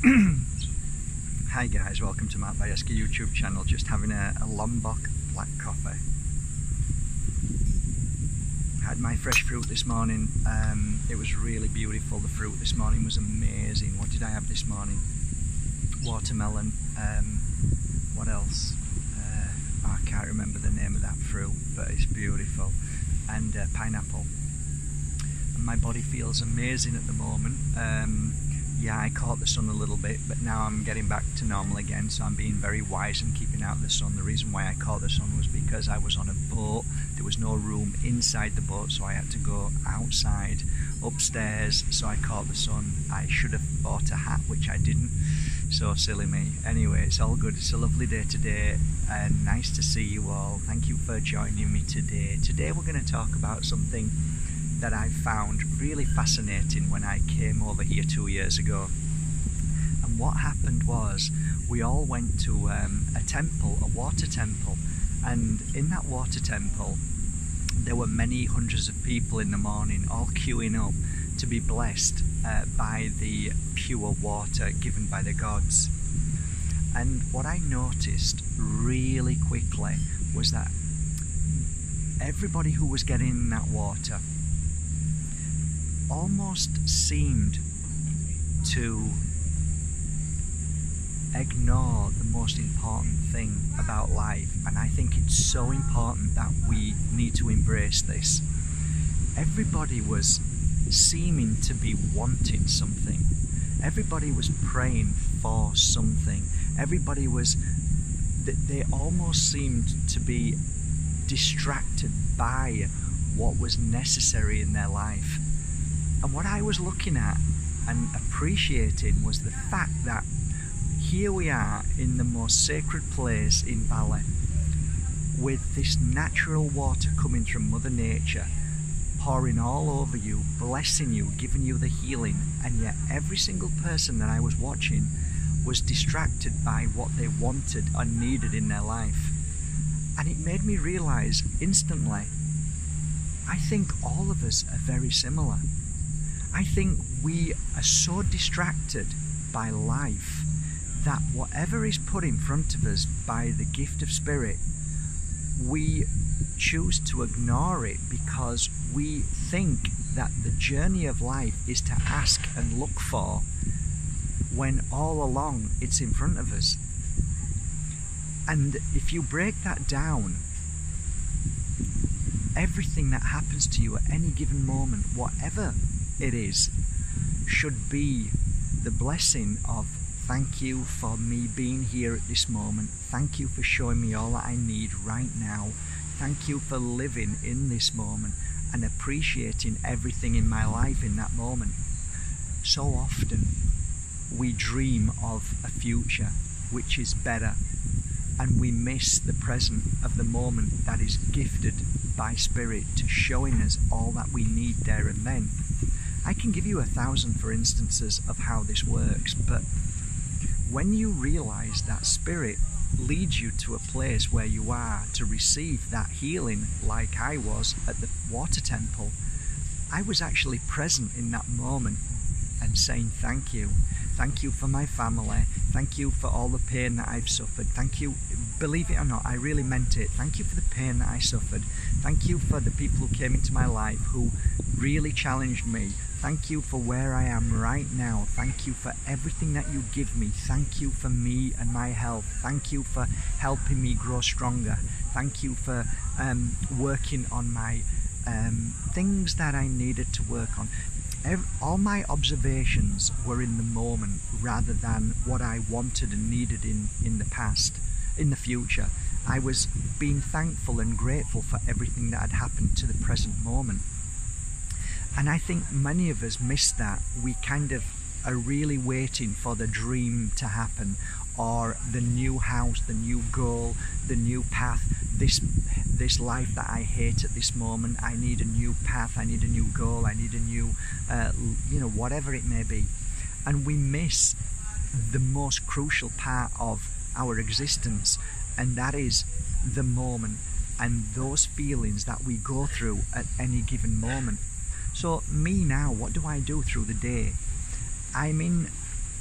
Hi guys, welcome to my Bajerski YouTube channel. Just having a Lombok black coffee. Had my fresh fruit this morning. It was really beautiful. The fruit this morning was amazing. What did I have this morning? Watermelon. What else? I can't remember the name of that fruit, but it's beautiful. And pineapple. And my body feels amazing at the moment. Yeah, I caught the sun a little bit, but now I'm getting back to normal again, so I'm being very wise and keeping out the sun. The reason why I caught the sun was because I was on a boat. There was no room inside the boat, so I had to go outside, upstairs, so I caught the sun. I should have bought a hat, which I didn't. So silly me. Anyway, it's all good. It's a lovely day today, and nice to see you all. Thank you for joining me today. Today we're going to talk about something that I found really fascinating when I came over here 2 years ago. And what happened was, we all went to a temple, a water temple, and in that water temple there were many hundreds of people in the morning all queuing up to be blessed by the pure water given by the gods. And what I noticed really quickly was that everybody who was getting in that water almost seemed to ignore the most important thing about life, and I think it's so important that we need to embrace this. Everybody was seeming to be wanting something. Everybody was praying for something. Everybody was, they almost seemed to be distracted by what was necessary in their life. And what I was looking at and appreciating was the fact that here we are in the most sacred place in Palo, with this natural water coming from Mother Nature, pouring all over you, blessing you, giving you the healing, and yet every single person that I was watching was distracted by what they wanted or needed in their life. And it made me realize instantly, I think all of us are very similar. I think we are so distracted by life that whatever is put in front of us by the gift of spirit, we choose to ignore it because we think that the journey of life is to ask and look for, when all along it's in front of us. And if you break that down, everything that happens to you at any given moment, whatever it is, should be the blessing of thank you for me being here at this moment. Thank you for showing me all that I need right now. Thank you for living in this moment and appreciating everything in my life in that moment. So often we dream of a future which is better, and we miss the present of the moment that is gifted by Spirit to showing us all that we need there and then. I can give you 1,000 for instances of how this works, but when you realize that Spirit leads you to a place where you are to receive that healing, like I was at the water temple, I was actually present in that moment and saying thank you. Thank you for my family. Thank you for all the pain that I've suffered. Thank you, believe it or not, I really meant it. Thank you for the pain that I suffered. Thank you for the people who came into my life who really challenged me. Thank you for where I am right now. Thank you for everything that you give me. Thank you for me and my health. Thank you for helping me grow stronger. Thank you for working on my things that I needed to work on. All my observations were in the moment rather than what I wanted and needed in the past, in the future. I was being thankful and grateful for everything that had happened to the present moment. And I think many of us miss that. We kind of are really waiting for the dream to happen, or the new house, the new goal, the new path, this life that I hate at this moment. I need a new path, I need a new goal, I need a new, whatever it may be. And we miss the most crucial part of our existence, and that is the moment and those feelings that we go through at any given moment. So me now, what do I do through the day? I'm in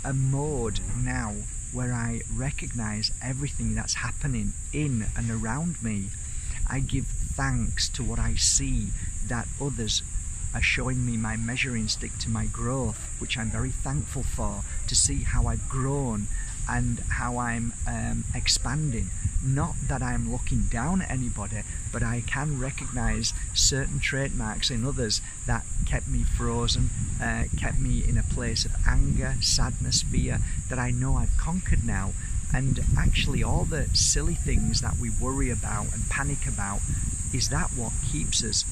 a mode now where I recognize everything that's happening in and around me. I give thanks to what I see that others are showing me my measuring stick to my growth, which I'm very thankful for, to see how I've grown and how I'm expanding. Not that I'm looking down at anybody, but I can recognize certain trademarks in others that kept me frozen, kept me in a place of anger, sadness, fear, that I know I've conquered now. And actually all the silly things that we worry about and panic about, is that what keeps us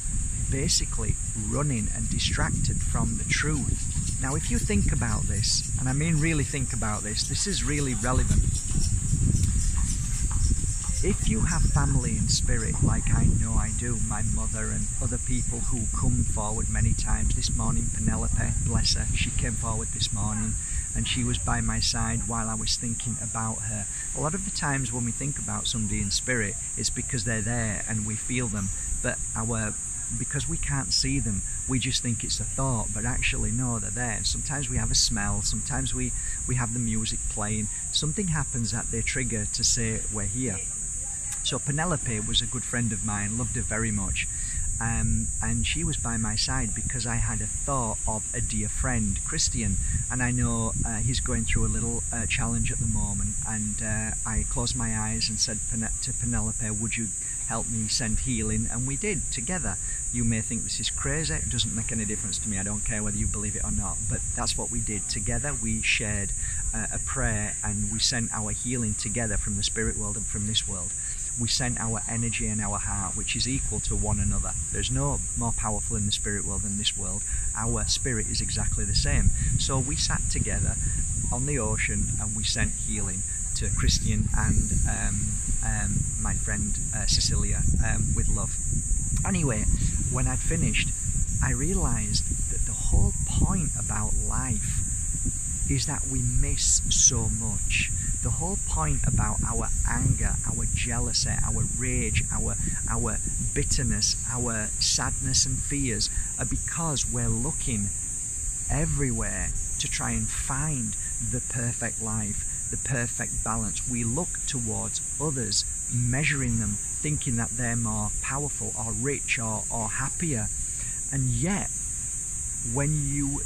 basically running and distracted from the truth. Now if you think about this, and I mean really think about this is really relevant. If you have family in spirit, like I know I do, my mother and other people who come forward many times. This morning, Penelope, bless her, she came forward this morning and she was by my side while I was thinking about her. A lot of the times when we think about somebody in spirit, it's because they're there and we feel them, but because we can't see them, we just think it's a thought, but actually no, they're there. Sometimes we have a smell, sometimes we have the music playing, something happens that they trigger to say we're here. So Penelope was a good friend of mine, loved her very much, and she was by my side because I had a thought of a dear friend, Christian, and I know he's going through a little challenge at the moment, and I closed my eyes and said to Penelope, would you help me send healing? And we did, together. You may think this is crazy, it doesn't make any difference to me, I don't care whether you believe it or not, but that's what we did. Together we shared a prayer and we sent our healing together from the spirit world and from this world. We sent our energy and our heart, which is equal to one another. There's no more powerful in the spirit world than this world. Our spirit is exactly the same. So we sat together on the ocean and we sent healing to Christian and my friend Cecilia with love. Anyway, when I'd finished, I realized that the whole point about life is that we miss so much. The whole point about our anger, our jealousy, our rage, our bitterness, our sadness and fears are because we're looking everywhere to try and find the perfect life, the perfect balance. We look towards others, measuring them, thinking that they're more powerful or rich or happier. And yet, when you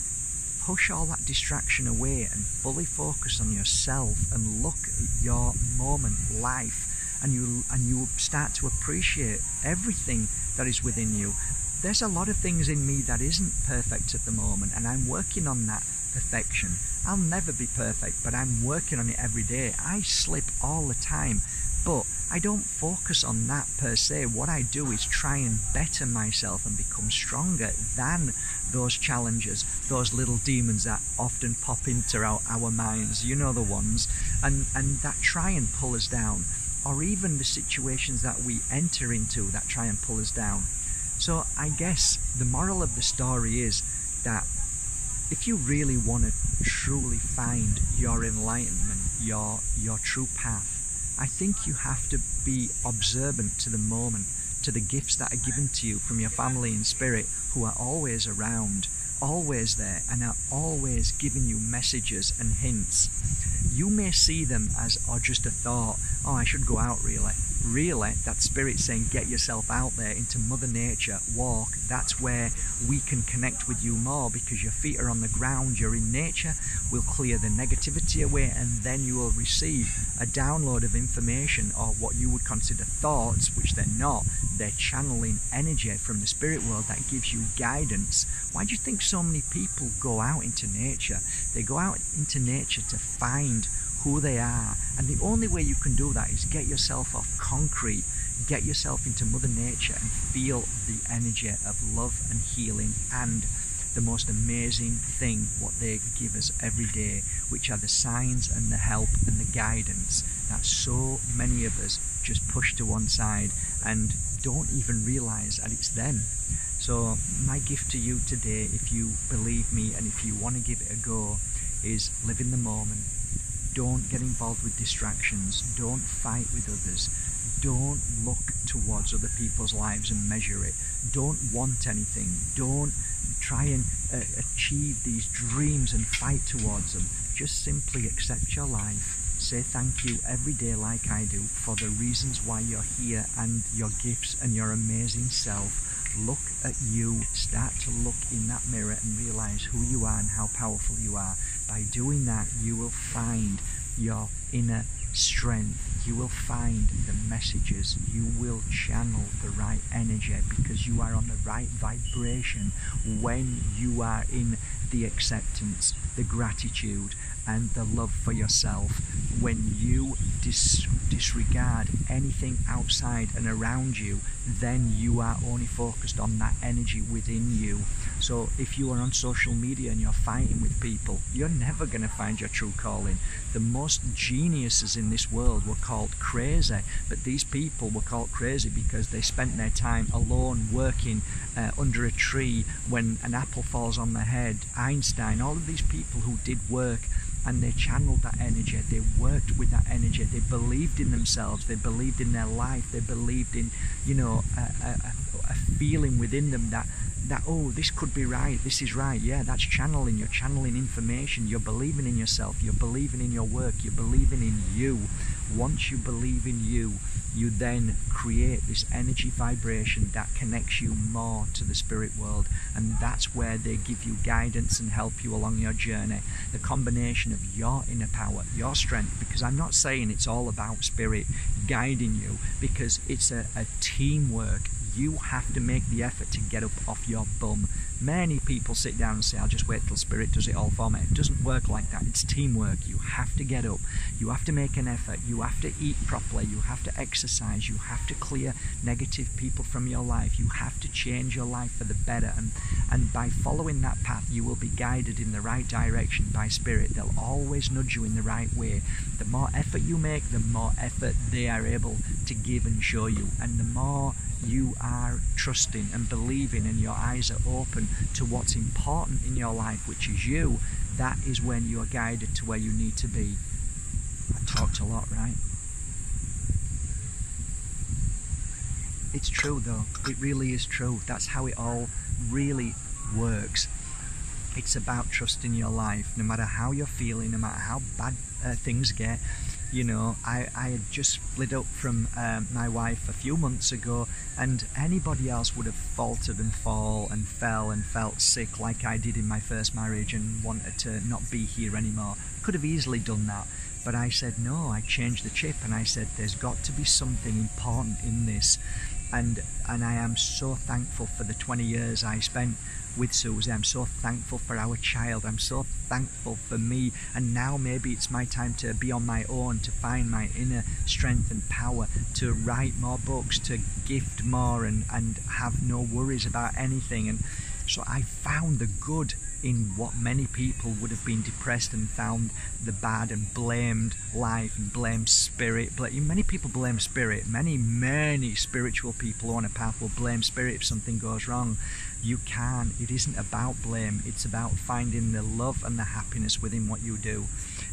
push all that distraction away and fully focus on yourself and look at your moment, life, and you start to appreciate everything that is within you. There's a lot of things in me that isn't perfect at the moment, and I'm working on that perfection. I'll never be perfect, but I'm working on it every day. I slip all the time, but I don't focus on that per se. What I do is try and better myself and become stronger than those challenges, those little demons that often pop into our minds, you know the ones, and that try and pull us down, or even the situations that we enter into that try and pull us down. So I guess the moral of the story is that if you really want to truly find your enlightenment, your true path, I think you have to be observant to the moment, to the gifts that are given to you from your family in spirit, who are always around, always there, and are always giving you messages and hints. You may see them as just a thought, oh, I should go out really. Really, that spirit saying, get yourself out there into Mother Nature, walk. That's where we can connect with you more, because your feet are on the ground, you're in nature. We'll clear the negativity away, and then you will receive a download of information, or what you would consider thoughts, which they're not. They're channeling energy from the spirit world that gives you guidance. Why do you think so many people go out into nature? They go out into nature to find who they are, and the only way you can do that is get yourself off concrete, get yourself into Mother Nature and feel the energy of love and healing, and the most amazing thing what they give us every day, which are the signs and the help and the guidance that so many of us just push to one side and don't even realize that it's them. So my gift to you today, if you believe me and if you want to give it a go, is live in the moment. Don't get involved with distractions. Don't fight with others. Don't look towards other people's lives and measure it. Don't want anything. Don't try and achieve these dreams and fight towards them. just simply accept your life. Say thank you every day like I do for the reasons why you're here and your gifts and your amazing self. Look at you, start to look in that mirror and realize who you are and how powerful you are. By doing that, you will find your inner strength. You will find the messages. You will channel the right energy because you are on the right vibration when you are in the acceptance, the gratitude, and the love for yourself. When you disregard anything outside and around you, then you are only focused on that energy within you. So if you are on social media and you're fighting with people, you're never going to find your true calling. The most geniuses in this world were called crazy, but these people were called crazy because they spent their time alone working under a tree when an apple falls on their head. Einstein, all of these people who did work, and they channeled that energy, they worked with that energy, they believed in themselves, they believed in their life, they believed in, a feeling within them that oh, this could be right, this is right. Yeah, that's channeling. You're channeling information, you're believing in yourself, you're believing in your work, you're believing in you. Once you believe in you, you then create this energy vibration that connects you more to the spirit world, and that's where they give you guidance and help you along your journey. The combination of your inner power, your strength, because I'm not saying it's all about spirit guiding you, because it's a teamwork. You have to make the effort to get up off your bum. Many people sit down and say, I'll just wait till spirit does it all for me. It doesn't work like that. It's teamwork. You have to get up. You have to make an effort. You have to eat properly. You have to exercise. You have to clear negative people from your life. You have to change your life for the better. And by following that path, you will be guided in the right direction by spirit. They'll always nudge you in the right way. The more effort you make, the more effort they are able to give and show you. And the more you are trusting and believing and your eyes are open to what's important in your life, which is you, that is when you are guided to where you need to be. I talked a lot, right? It's true though. It really is true. That's how it all really works. It's about trusting your life, no matter how you're feeling, no matter how bad things get. You know, I had just split up from my wife a few months ago, and anybody else would have faltered and fell and felt sick like I did in my first marriage and wanted to not be here anymore. Could have easily done that, but I said no. I changed the chip and I said there's got to be something important in this, and I am so thankful for the 20 years I spent with Susie. I'm so thankful for our child. I'm so thankful for me, and now maybe it's my time to be on my own, to find my inner strength and power, to write more books, to gift more, and have no worries about anything. And so I found the good in what many people would have been depressed and found the bad and blamed life and blamed spirit. Many people blame spirit. Many spiritual people on a path will blame spirit if something goes wrong. You can't. It isn't about blame. It's about finding the love and the happiness within what you do.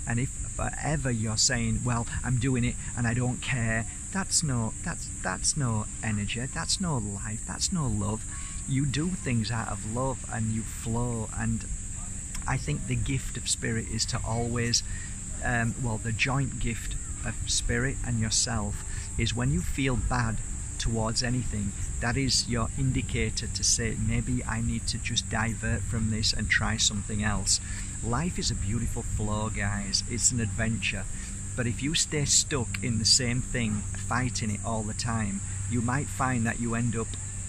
And if forever you're saying, well, I'm doing it and I don't care, that's no energy, that's no life, that's no love. You do things out of love and you flow. And I think the gift of spirit is to always, the joint gift of spirit and yourself is when you feel bad towards anything, that is your indicator to say, maybe I need to just divert from this and try something else. Life is a beautiful flow, guys. It's an adventure. But if you stay stuck in the same thing, fighting it all the time, you might find that you end up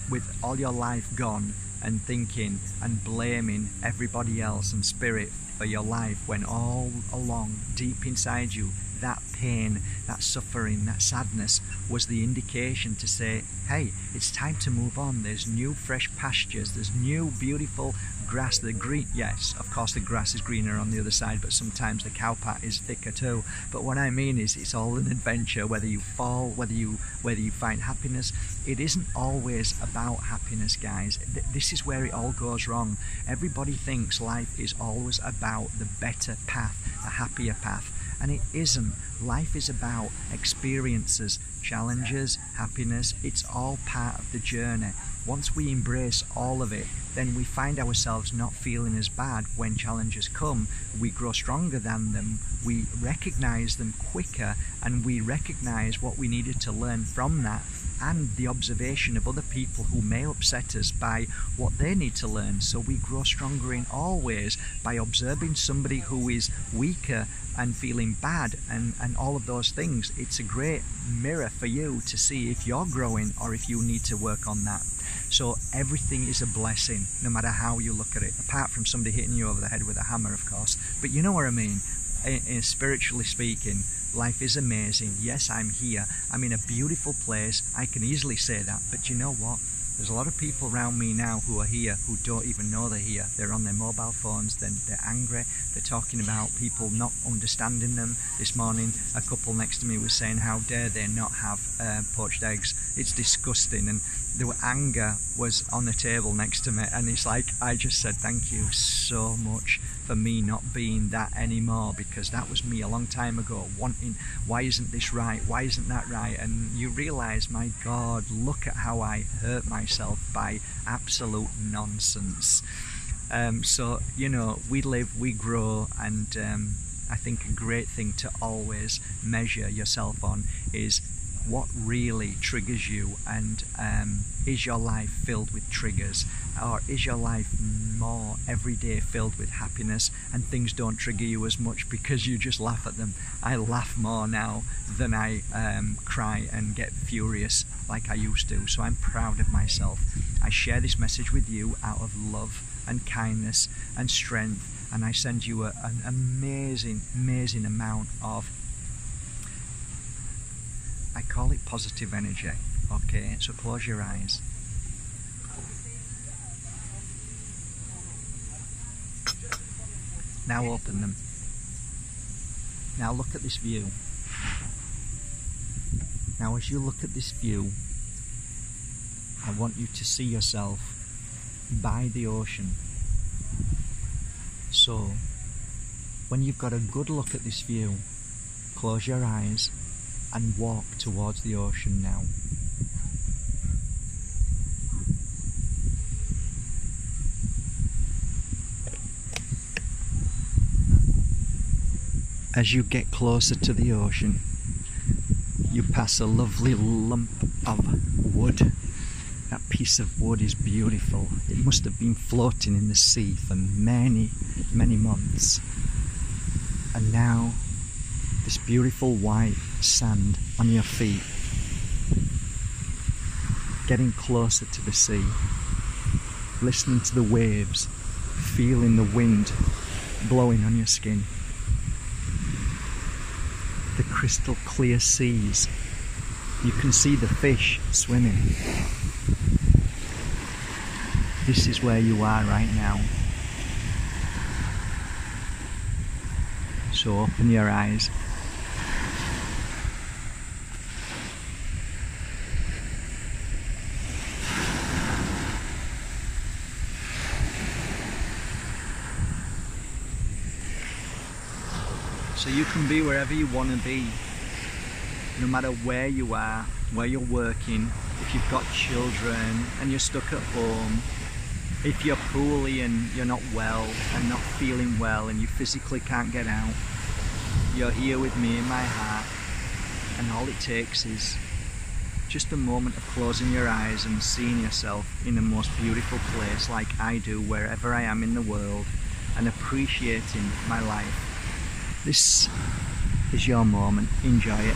with all your life gone and thinking and blaming everybody else and spirit for your life, when all along deep inside you that pain, that suffering, that sadness was the indication to say, hey, it's time to move on. There's new fresh pastures, there's new beautiful grass. The green, yes, of course the grass is greener on the other side, but sometimes the cowpat is thicker too. But what I mean is, it's all an adventure. Whether you fall, whether you find happiness, it isn't always about happiness, guys. This is where it all goes wrong. Everybody thinks life is always about the better path, the happier path, and it isn't. Life is about experiences, challenges, happiness. It's all part of the journey. once we embrace all of it, then we find ourselves not feeling as bad when challenges come. We grow stronger than them, we recognize them quicker, and we recognize what we needed to learn from that, and the observation of other people who may upset us by what they need to learn. So we grow stronger in all ways by observing somebody who is weaker and feeling bad and all of those things. It's a great mirror for you to see if you're growing or if you need to work on that. So everything is a blessing, no matter how you look at it, apart from somebody hitting you over the head with a hammer, of course. But you know what I mean. Spiritually speaking, life is amazing. Yes, I'm here. I'm in a beautiful place. I can easily say that. But you know what? There's a lot of people around me now who are here who don't even know they're here. They're on their mobile phones, they're angry, they're talking about people not understanding them. This morning, a couple next to me was saying, how dare they not have poached eggs? It's disgusting. And the anger was on the table next to me, and it's like, I just said thank you so much for me not being that anymore, because that was me a long time ago, wanting, why isn't this right, why isn't that right? And you realise, my God, look at how I hurt myself by absolute nonsense. So, you know, we live, we grow, and I think a great thing to always measure yourself on is what really triggers you, and is your life filled with triggers, or is your life more every day filled with happiness and things don't trigger you as much because you just laugh at them? I laugh more now than I cry and get furious like I used to, so I'm proud of myself. I share this message with you out of love and kindness and strength, and I send you an amazing amount of, I call it positive energy. Okay, so close your eyes. Now open them. Now look at this view. Now as you look at this view, I want you to see yourself by the ocean. So when you've got a good look at this view, close your eyes and walk towards the ocean now. As you get closer to the ocean, you pass a lovely lump of wood. That piece of wood is beautiful. It must have been floating in the sea for many months. And now, this beautiful white sand on your feet, getting closer to the sea, listening to the waves, feeling the wind blowing on your skin, the crystal clear seas. You can see the fish swimming. This is where you are right now. So open your eyes. So you can be wherever you want to be, no matter where you are, where you're working, if you've got children and you're stuck at home, if you're poorly and you're not well and not feeling well and you physically can't get out, you're here with me in my heart, and all it takes is just a moment of closing your eyes and seeing yourself in the most beautiful place like I do wherever I am in the world, and appreciating my life. This is your moment. Enjoy it.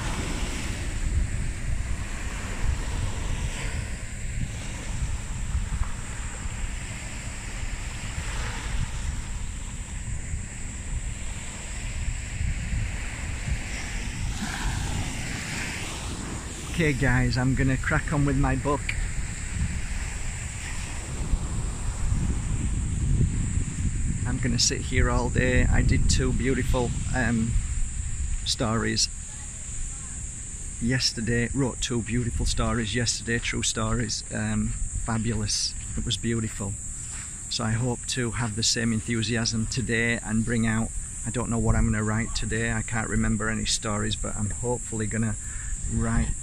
Okay guys, I'm gonna crack on with my book. I'm gonna sit here all day. I did 2 beautiful stories yesterday, wrote 2 beautiful stories yesterday, true stories, fabulous. It was beautiful. So I hope to have the same enthusiasm today and bring out, I don't know what I'm gonna write today, I can't remember any stories, but I'm hopefully gonna write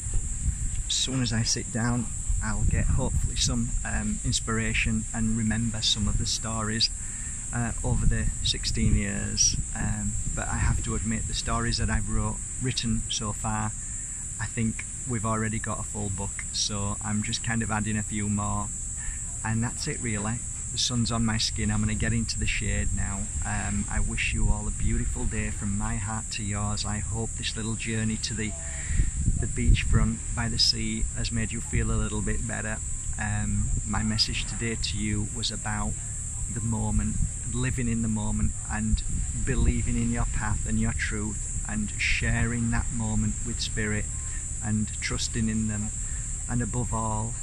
as soon as I sit down I'll get hopefully some inspiration and remember some of the stories over the 16 years. But I have to admit, the stories that I've written so far, I think we've already got a full book, so I'm just kind of adding a few more, and that's it really. The sun's on my skin. I'm going to get into the shade now. I wish you all a beautiful day from my heart to yours. I hope this little journey to the beachfront by the sea has made you feel a little bit better. My message today to you was about the moment, living in the moment and believing in your path and your truth and sharing that moment with spirit and trusting in them, and above all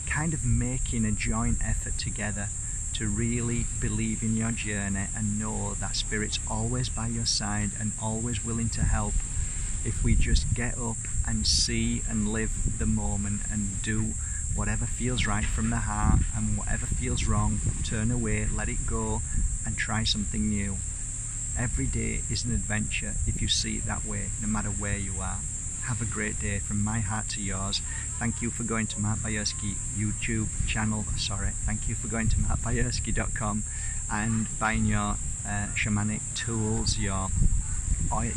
kind of making a joint effort together to really believe in your journey and know that spirit's always by your side and always willing to help if we just get up and see and live the moment and do whatever feels right from the heart, and whatever feels wrong, turn away, let it go, and try something new. Every day is an adventure if you see it that way, no matter where you are. Have a great day from my heart to yours. Thank you for going to Mark Bajerski YouTube channel. Thank you for going to markbajerski.com and buying your shamanic tools, your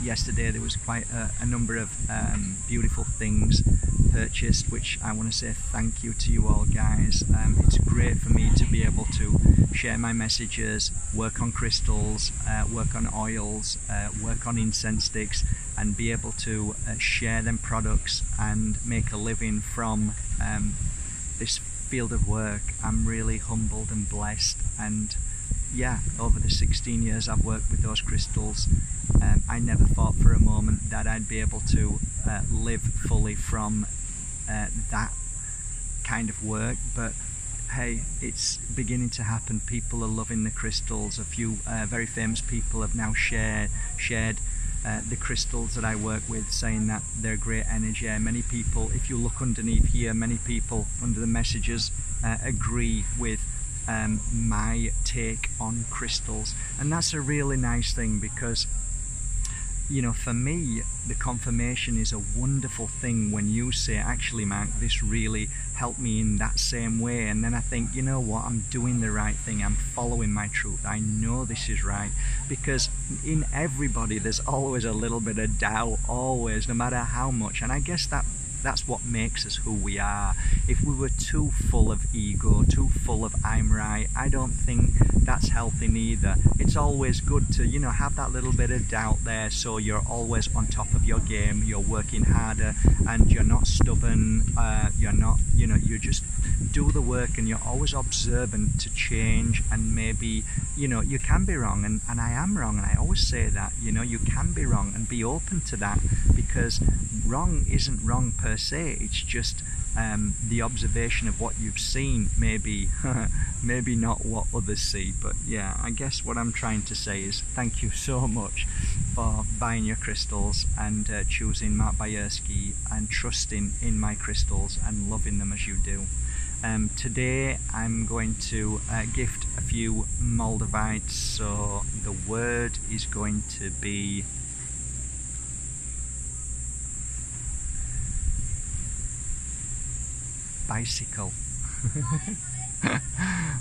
yesterday there was quite a number of beautiful things purchased, which I want to say thank you to you all guys. It's great for me to be able to share my messages, work on crystals, work on oils, work on incense sticks, and be able to share them products and make a living from this field of work. I'm really humbled and blessed, and yeah, over the 16 years I've worked with those crystals, I never thought for a moment that I'd be able to live fully from that kind of work, but hey, it's beginning to happen. People are loving the crystals. A few very famous people have now shared the crystals that I work with, saying that they're great energy. Many people, if you look underneath here, many people under the messages agree with my take on crystals, and that's a really nice thing, because you know, for me, the confirmation is a wonderful thing when you say, actually Mark, this really helped me in that same way, and then I think, you know what, I'm doing the right thing, I'm following my truth, I know this is right. Because in everybody there's always a little bit of doubt, always, no matter how much, and I guess that's what makes us who we are. If we were too full of ego, too full of I'm right, I don't think that's healthy neither. It's always good to, you know, have that little bit of doubt there, so you're always on top of your game, you're working harder, and you're not stubborn, you're not, you know, you just do the work, and you're always observant to change, and maybe, you know, you can be wrong, and I am wrong, and I always say that, you know, you can be wrong, and be open to that, because wrong isn't wrong per se, it's just the observation of what you've seen, maybe maybe not what others see. But yeah, I guess what I'm trying to say is thank you so much for buying your crystals and choosing Mark Bajerski and trusting in my crystals and loving them as you do. Today I'm going to gift a few Moldavites, so the word is going to be bicycle.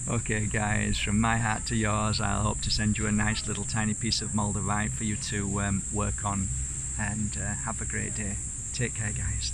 Okay guys, from my heart to yours, I'll hope to send you a nice little tiny piece of Moldavite for you to work on, and have a great day. Take care guys.